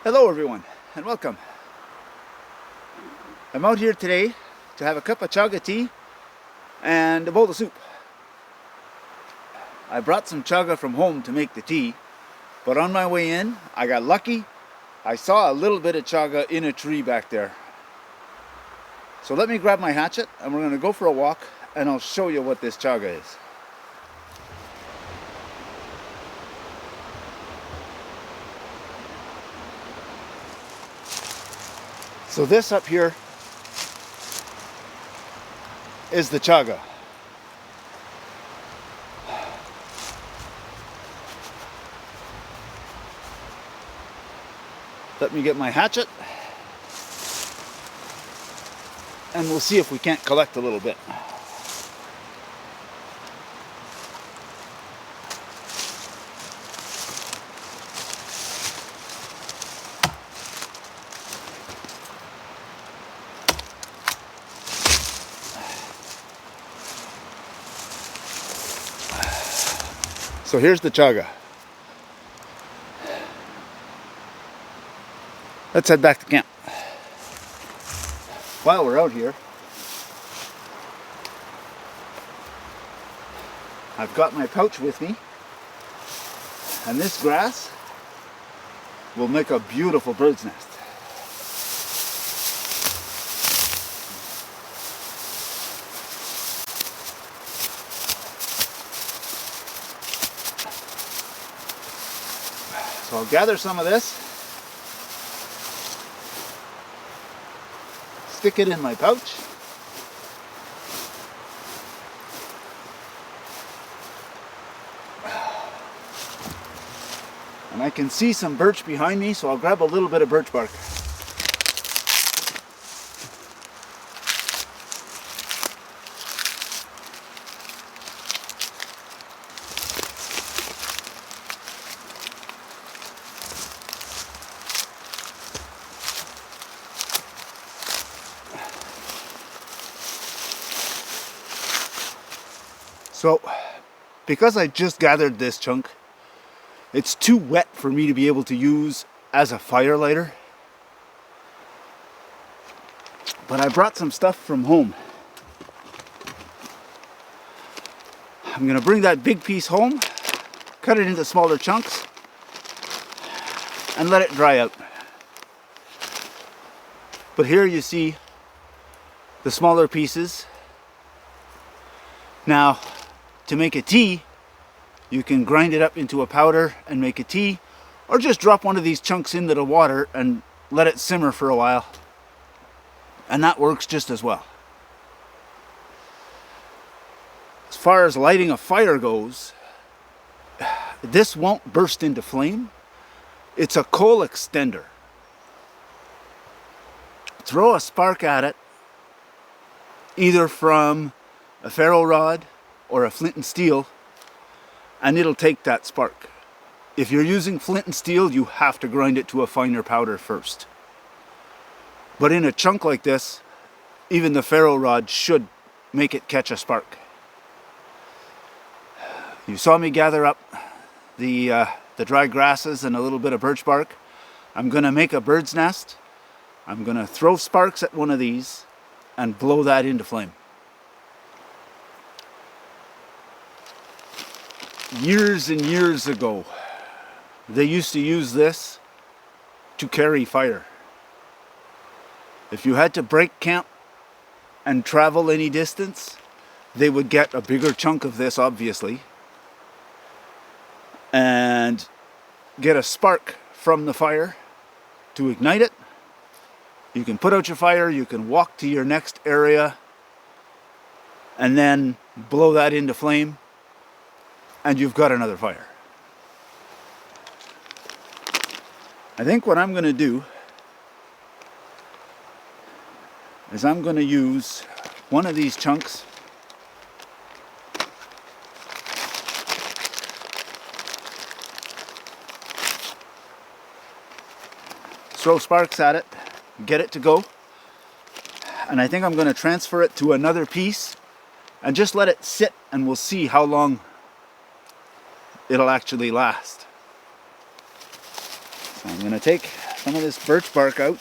Hello everyone and welcome. I'm out here today to have a cup of chaga tea and a bowl of soup. I brought some chaga from home to make the tea, but on my way in I got lucky. I saw a little bit of chaga in a tree back there. So let me grab my hatchet and we're going to go for a walk and I'll show you what this chaga is. So this up here is the chaga. Let me get my hatchet and we'll see if we can't collect a little bit. So here's the chaga. Let's head back to camp. While we're out here, I've got my pouch with me, and this grass will make a beautiful bird's nest. So I'll gather some of this, stick it in my pouch, and I can see some birch behind me, so I'll grab a little bit of birch bark. So, because I just gathered this chunk, it's too wet for me to be able to use as a fire lighter. But I brought some stuff from home. I'm going to bring that big piece home, cut it into smaller chunks, and let it dry out. But here you see the smaller pieces. Now, to make a tea, you can grind it up into a powder and make a tea, or just drop one of these chunks into the water and let it simmer for a while. And that works just as well. As far as lighting a fire goes, this won't burst into flame. It's a coal extender. Throw a spark at it, either from a ferro rod or a flint and steel, and it'll take that spark. If you're using flint and steel, you have to grind it to a finer powder first. But in a chunk like this, even the ferro rod should make it catch a spark. You saw me gather up the dry grasses and a little bit of birch bark. I'm going to make a bird's nest. I'm going to throw sparks at one of these and blow that into flame. Years and years ago, they used to use this to carry fire. If you had to break camp and travel any distance, they would get a bigger chunk of this, obviously, and get a spark from the fire to ignite it. You can put out your fire, you can walk to your next area, and then blow that into flame, and you've got another fire. I think what I'm going to do is I'm going to use one of these chunks throw sparks at it, get it to go, and I think I'm going to transfer it to another piece and just let it sit, and we'll see how long it'll actually last. I'm going to take some of this birch bark out.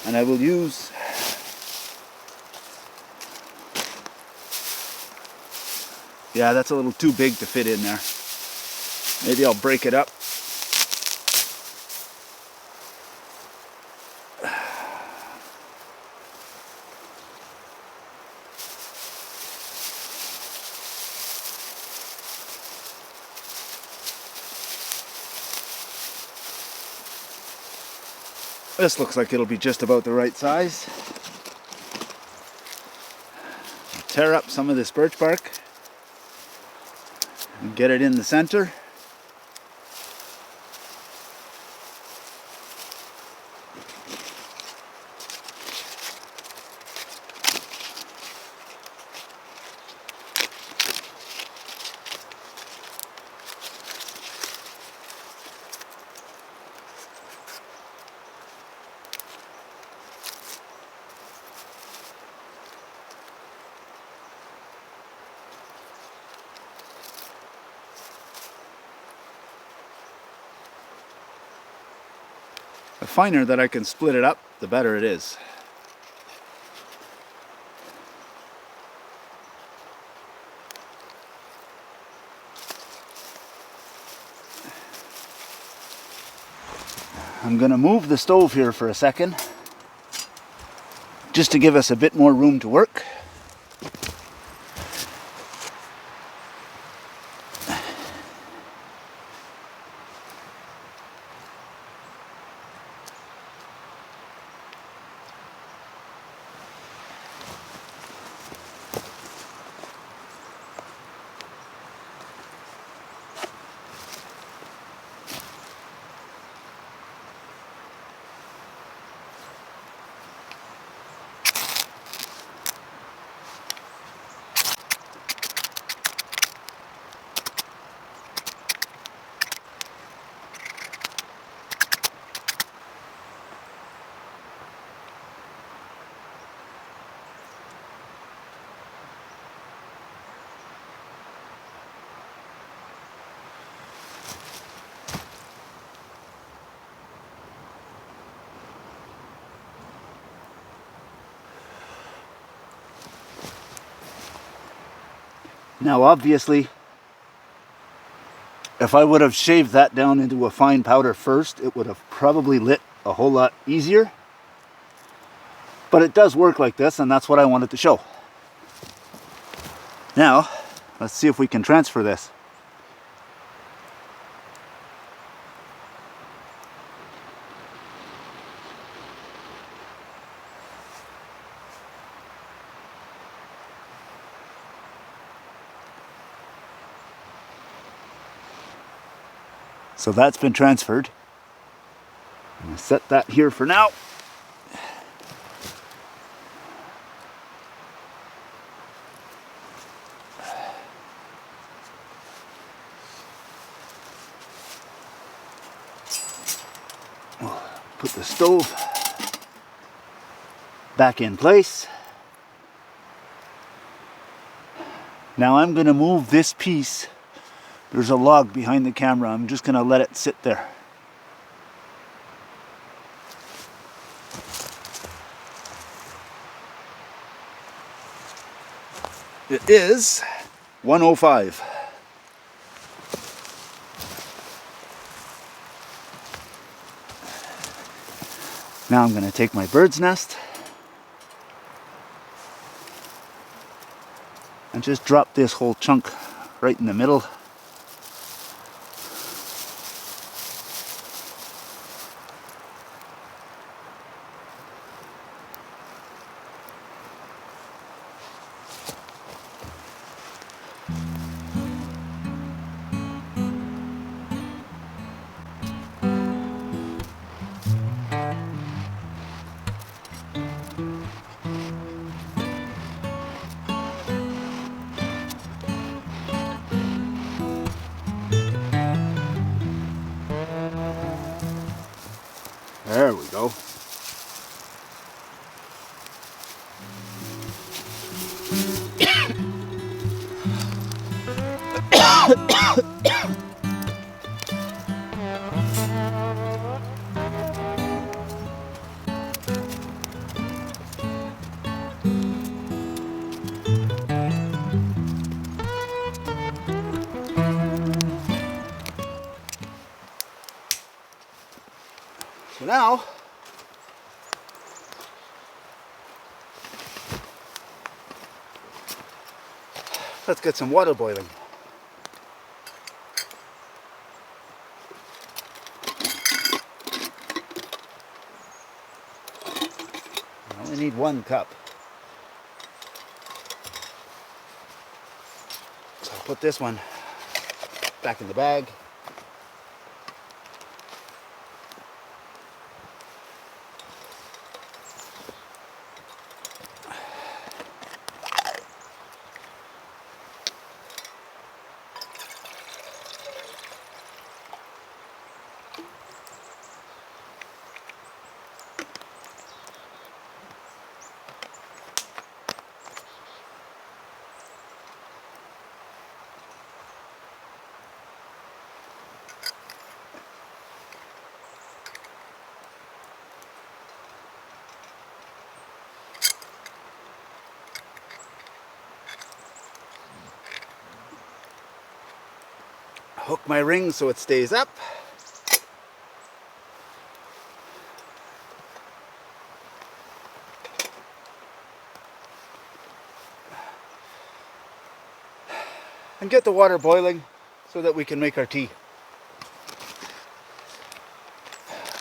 And I will use yeah, that's a little too big to fit in there. Maybe I'll break it up. This looks like it'll be just about the right size. I'll tear up some of this birch bark and get it in the center. The finer that I can split it up, the better it is. I'm going to move the stove here for a second, just to give us a bit more room to work. Now obviously, if I would have shaved that down into a fine powder first, it would have probably lit a whole lot easier. But it does work like this, and that's what I wanted to show. Now, let's see if we can transfer this. So that's been transferred. I'm going to set that here for now. Put the stove back in place. Now I'm going to move this piece. There's a log behind the camera. I'm just going to let it sit there. It is 105. Now I'm going to take my bird's nest and just drop this whole chunk right in the middle. There we go. So now, let's get some water boiling. I only need 1 cup. So I'll put this one back in the bag. Hook my ring so it stays up. And get the water boiling so that we can make our tea.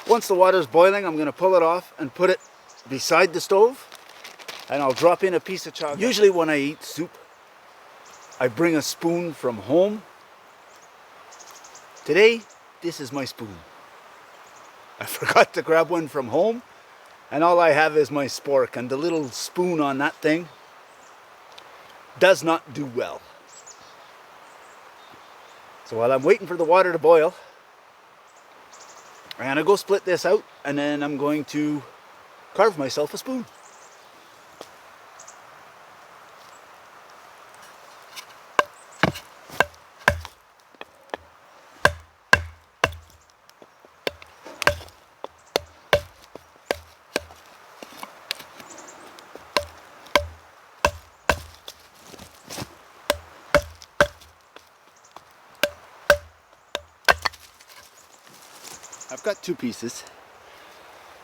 Once the water's boiling, I'm going to pull it off and put it beside the stove, and I'll drop in a piece of chaga. Usually when I eat soup, I bring a spoon from home. Today, this is my spoon. I forgot to grab one from home, and all I have is my spork, and the little spoon on that thing does not do well. So while I'm waiting for the water to boil, I'm gonna go split this out, and then I'm going to carve myself a spoon. I've got 2 pieces.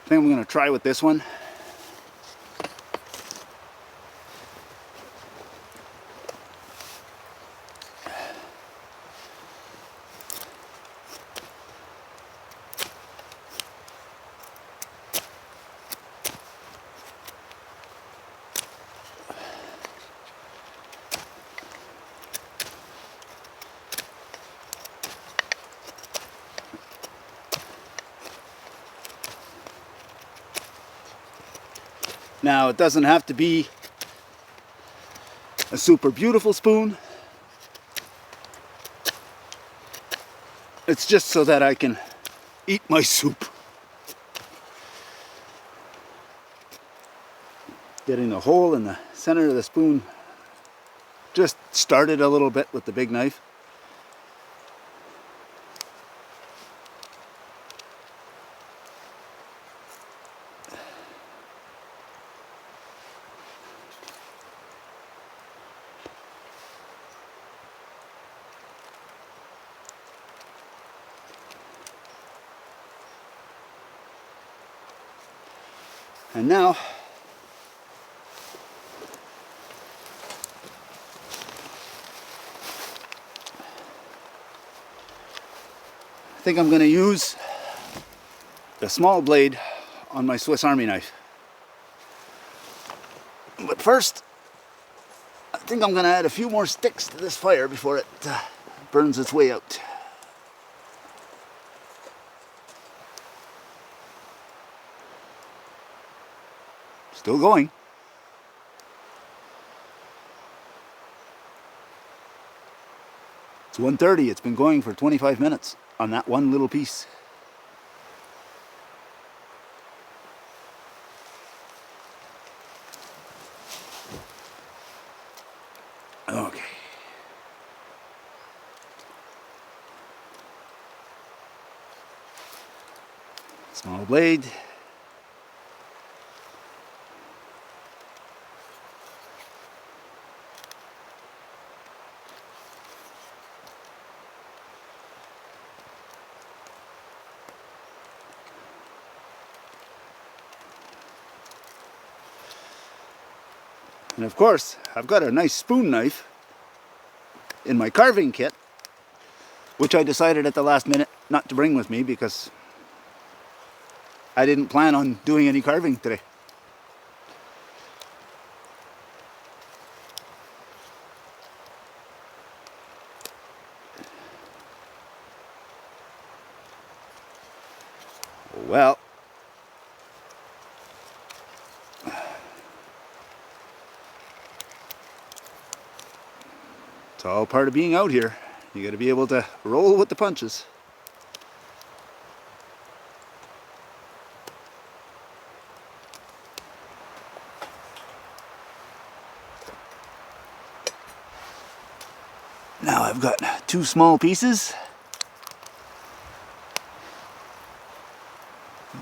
I think I'm going to try with this one. Now, it doesn't have to be a super beautiful spoon. It's just so that I can eat my soup. Getting a hole in the center of the spoon. Just started a little bit with the big knife. And now, I think I'm going to use the small blade on my Swiss Army knife. But first, I think I'm going to add a few more sticks to this fire before it burns its way out. Still going. It's 1:30. It's been going for 25 minutes on that one little piece. Okay. Small blade. And of course, I've got a nice spoon knife in my carving kit, which I decided at the last minute not to bring with me because I didn't plan on doing any carving today. Well, it's all part of being out here. You got to be able to roll with the punches. Now I've got 2 small pieces.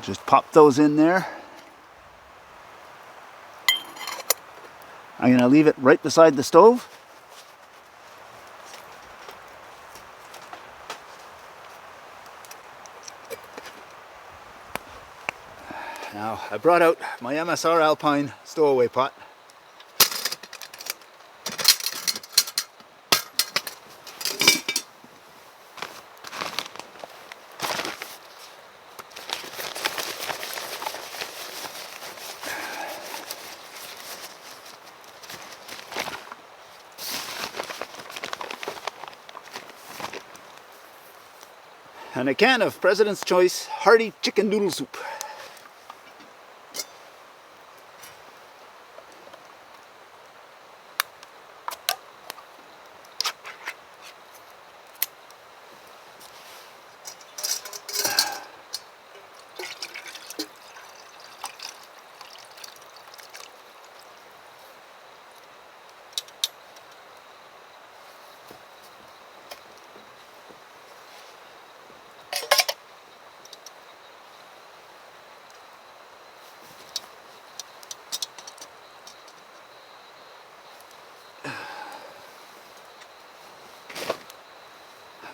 Just pop those in there. I'm going to leave it right beside the stove. Now I brought out my MSR Alpine stowaway pot. And a can of President's Choice hearty chicken noodle soup.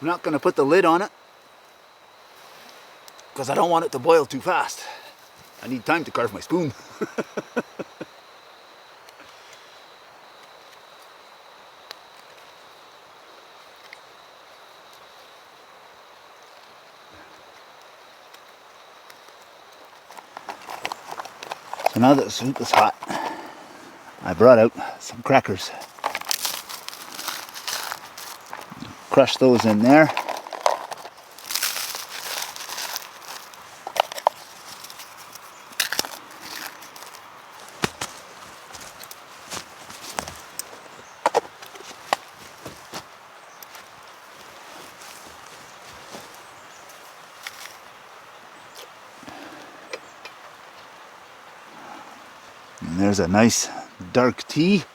I'm not going to put the lid on it because I don't want it to boil too fast. I need time to carve my spoon. So now that the soup is hot, I brought out some crackers. Crush those in there. And there's a nice dark tea.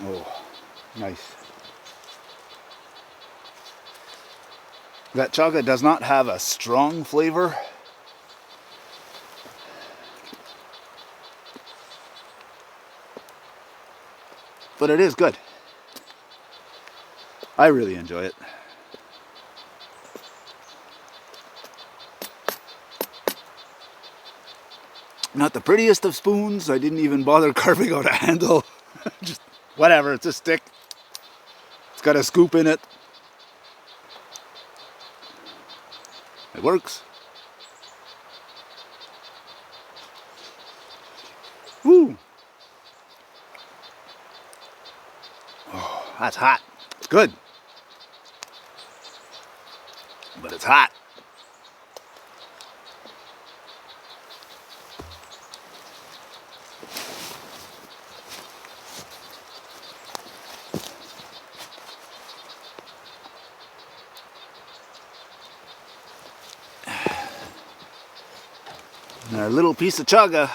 Oh, nice. That chaga does not have a strong flavor. But it is good. I really enjoy it. Not the prettiest of spoons. I didn't even bother carving out a handle. Just whatever, it's a stick. It's got a scoop in it. It works. Woo! Oh, that's hot. It's good. But it's hot. And our little piece of chaga.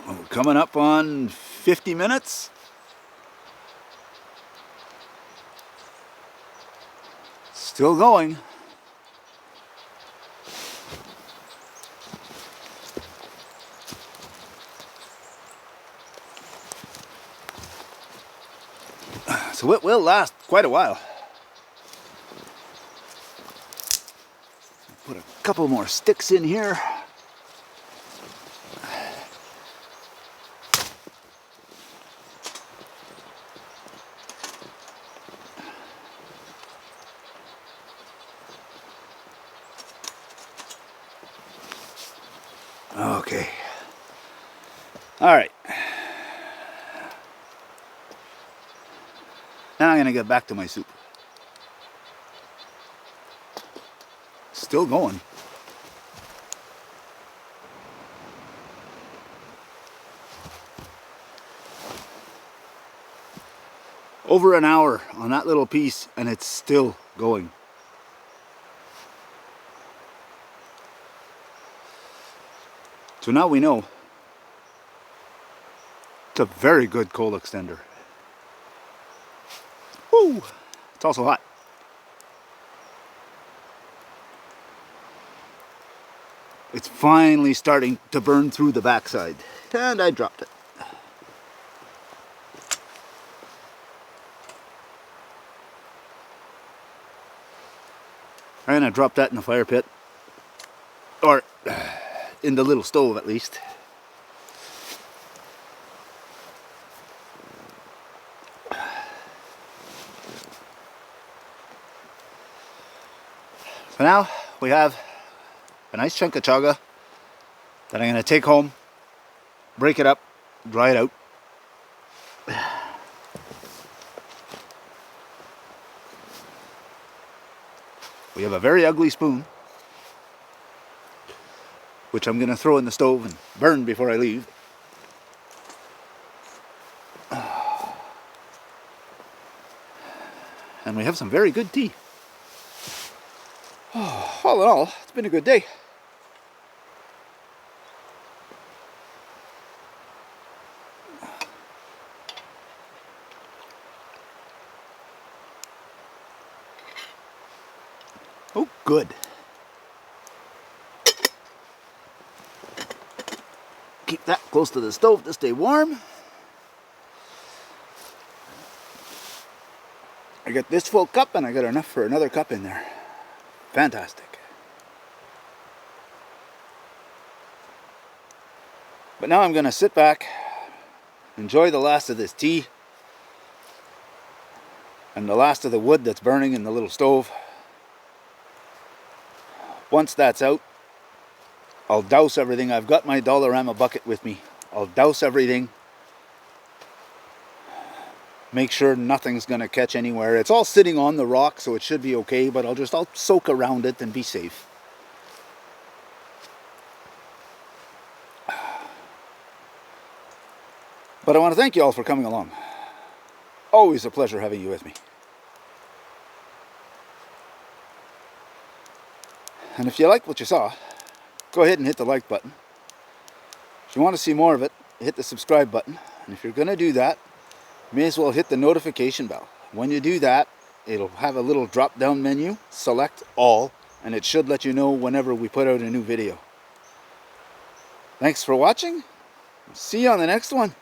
Oh, coming up on 50 minutes. Still going. So it will last quite a while. Put a couple more sticks in here. Okay. All right. Now I'm going to get back to my soup. Still going. Over an hour on that little piece and it's still going. So now we know it's a very good coal extender. Woo! It's also hot. It's finally starting to burn through the backside. And I dropped it. I'm gonna drop that in the fire pit. Or in the little stove at least. So now we have a nice chunk of chaga that I'm going to take home, break it up, dry it out. We have a very ugly spoon, which I'm going to throw in the stove and burn before I leave. And we have some very good tea. Oh, all in all, it's been a good day. Oh, good. Keep that close to the stove to stay warm. I got this full cup and I got enough for another cup in there. Fantastic. But now I'm going to sit back, enjoy the last of this tea, and the last of the wood that's burning in the little stove. Once that's out, I'll douse everything. I've got my Dollarama bucket with me. I'll douse everything. Make sure nothing's going to catch anywhere. It's all sitting on the rock, so it should be okay, but I'll soak around it and be safe. But I want to thank you all for coming along. Always a pleasure having you with me. And if you like what you saw, go ahead and hit the like button. If you want to see more of it, hit the subscribe button. And if you're going to do that, you may as well hit the notification bell. When you do that, it'll have a little drop down menu, select all, and it should let you know whenever we put out a new video. Thanks for watching. See you on the next one.